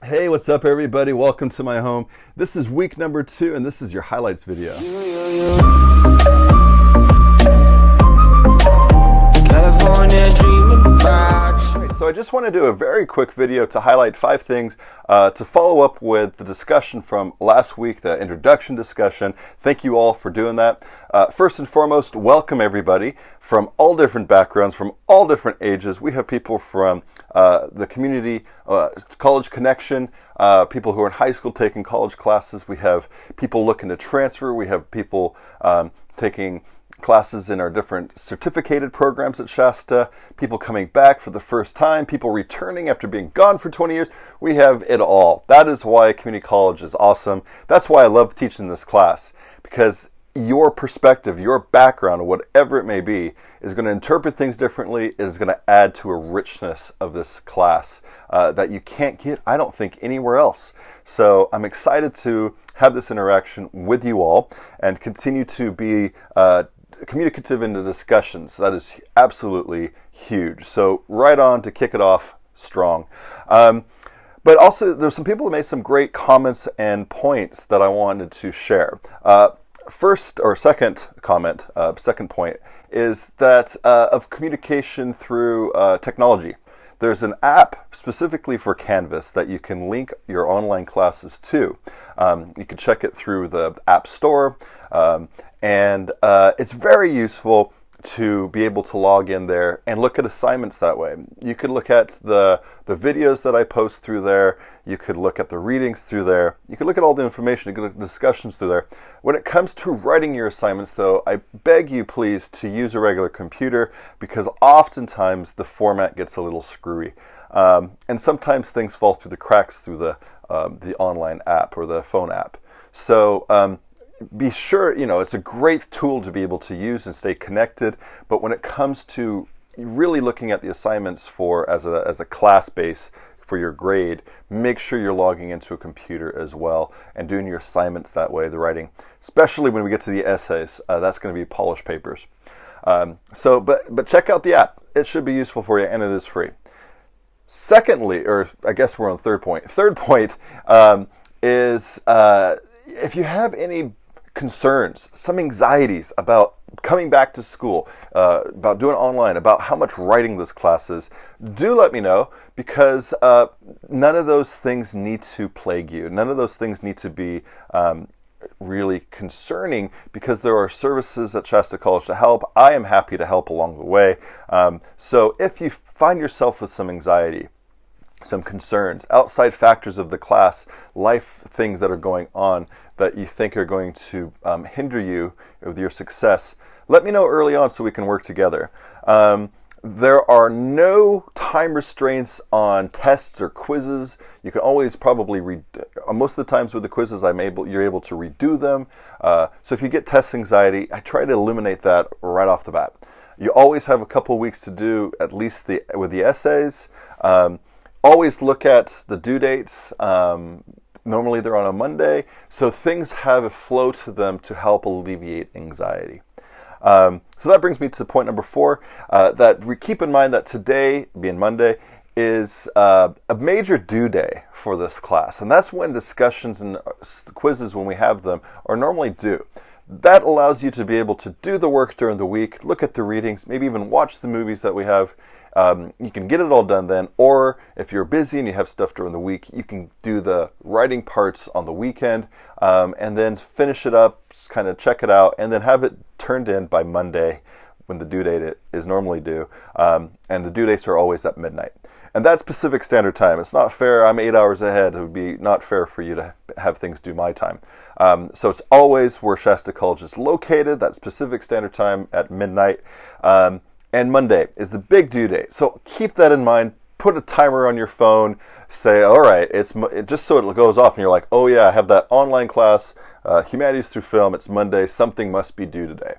Hey, what's up, everybody? Welcome to my home. This is week number 2, and this is your highlights video. California dreaming about. Alright, so I just want to do a very quick video to highlight 5 things to follow up with the discussion from last week, the introduction discussion. Thank you all for doing that. First and foremost, welcome everybody from all different backgrounds, from all different ages. We have people from the community college connection, people who are in high school taking college classes. We have people looking to transfer. We have people taking classes in our different certificated programs at Shasta, people coming back for the first time, people returning after being gone for 20 years. We have it all. That is why community college is awesome. That's why I love teaching this class, because your perspective, your background, whatever it may be, is going to interpret things differently, is going to add to a richness of this class that you can't get, I don't think, anywhere else. So I'm excited to have this interaction with you all and continue to be communicative in the discussions. That is absolutely huge. So right on to kick it off strong. But also, there's some people that made some great comments and points that I wanted to share. First or second comment, second point, is that of communication through technology. There's an app specifically for Canvas that you can link your online classes to. You can check it through the App Store, and it's very useful to be able to log in there and look at assignments that way. You could look at the videos that I post through there. You could look at the readings through there. You could look at all the information. You could look at discussions through there. When it comes to writing your assignments, though, I beg you please to use a regular computer, because oftentimes the format gets a little screwy. And sometimes things fall through the cracks through the online app or the phone app. So be sure, it's a great tool to be able to use and stay connected, but when it comes to really looking at the assignments as a class base for your grade, make sure you're logging into a computer as well and doing your assignments that way, the writing, especially when we get to the essays. That's going to be polished papers. But check out the app. It should be useful for you, and it is free. Secondly, or I guess we're on the third point. Third point is if you have any concerns, some anxieties about coming back to school, about doing online, about how much writing this class is, do let me know, because none of those things need to plague you. None of those things need to be really concerning, because there are services at Shasta College to help. I am happy to help along the way. So if you find yourself with some anxiety, some concerns, outside factors of the class, life things that are going on that you think are going to hinder you with your success, let me know early on so we can work together. There are no time restraints on tests or quizzes. You can always probably most of the times with the quizzes you're able to redo them. So if you get test anxiety, I try to eliminate that right off the bat. You always have a couple weeks to do at least with the essays. Always look at the due dates. Normally they're on a Monday, so things have a flow to them to help alleviate anxiety. So that brings me to point number 4, that we keep in mind that today, being Monday, is a major due day for this class, and that's when discussions and quizzes, when we have them, are normally due. That allows you to be able to do the work during the week, look at the readings, maybe even watch the movies that we have. You can get it all done then, or if you're busy and you have stuff during the week, you can do the writing parts on the weekend, and then finish it up, kind of check it out, and then have it turned in by Monday when the due date is normally due. And the due dates are always at midnight. And that's Pacific Standard Time. It's not fair. I'm 8 hours ahead. It would be not fair for you to have things due my time. So it's always where Shasta College is located. That's Pacific Standard Time at midnight. And Monday is the big due date. So keep that in mind. Put a timer on your phone. Say, all right, just so it goes off and you're like, oh yeah, I have that online class, Humanities Through Film. It's Monday. Something must be due today.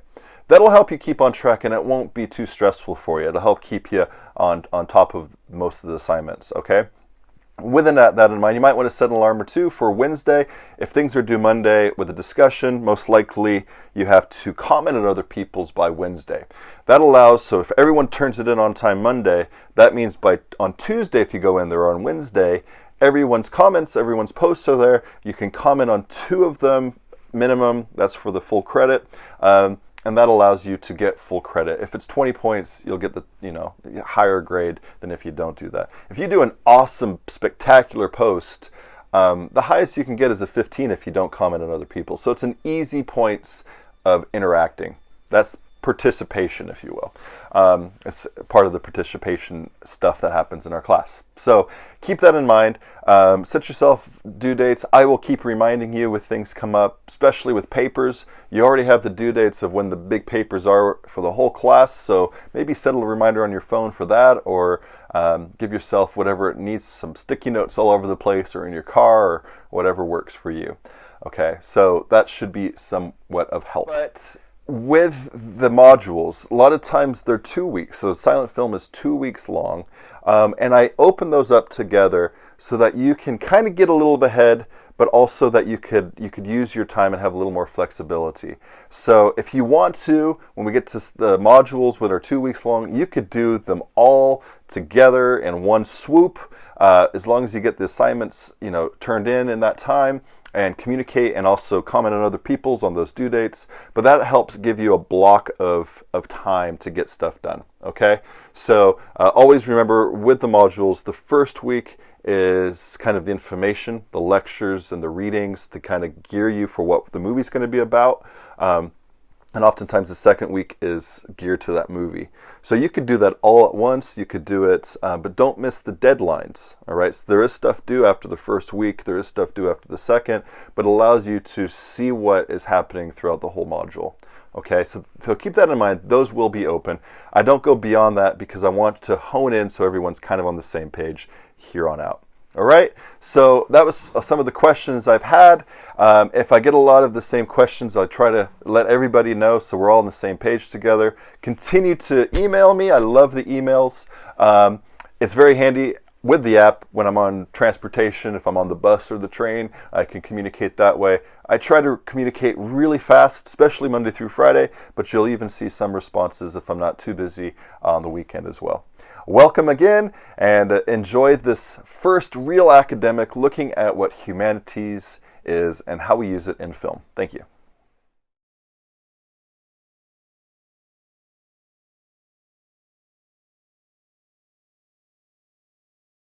That'll help you keep on track, and it won't be too stressful for you. It'll help keep you on top of most of the assignments, okay? Within that in mind, you might want to set an alarm or two for Wednesday. If things are due Monday with a discussion, most likely you have to comment on other people's by Wednesday. That allows, so if everyone turns it in on time Monday, that means on Tuesday, if you go in there on Wednesday, everyone's comments, everyone's posts are there. You can comment on 2 of them minimum. That's for the full credit. And that allows you to get full credit. If it's 20 points, you'll get the higher grade than if you don't do that. If you do an awesome, spectacular post, the highest you can get is a 15 if you don't comment on other people. So it's an easy points of interacting. That's participation, if you will. It's part of the participation stuff that happens in our class. So keep that in mind. Set yourself due dates. I will keep reminding you with things come up, especially with papers. You already have the due dates of when the big papers are for the whole class, so maybe set a reminder on your phone for that, or give yourself whatever it needs, some sticky notes all over the place or in your car, or whatever works for you. Okay, so that should be somewhat of help. But with the modules, a lot of times they're 2 weeks, so silent film is 2 weeks long, and I open those up together so that you can kind of get a little bit ahead, but also that you could use your time and have a little more flexibility. So if you want to, when we get to the modules that are 2 weeks long, you could do them all together in one swoop, as long as you get the assignments turned in that time, and communicate and also comment on other people's on those due dates. But that helps give you a block of time to get stuff done. Okay, so always remember with the modules, the first week is kind of the information, the lectures and the readings to kind of gear you for what the movie's going to be about. And oftentimes the second week is geared to that movie. So you could do that all at once. You could do it, but don't miss the deadlines. All right. So there is stuff due after the first week. There is stuff due after the second, but it allows you to see what is happening throughout the whole module. Okay. So keep that in mind. Those will be open. I don't go beyond that because I want to hone in so everyone's kind of on the same page here on out. All right, so that was some of the questions I've had. If I get a lot of the same questions, I'll try to let everybody know so we're all on the same page together. Continue to email me. I love the emails. It's very handy with the app when I'm on transportation. If I'm on the bus or the train, I can communicate that way. I try to communicate really fast, especially Monday through Friday, but you'll even see some responses if I'm not too busy on the weekend as well. Welcome again, and enjoy this first real academic looking at what humanities is and how we use it in film. Thank you.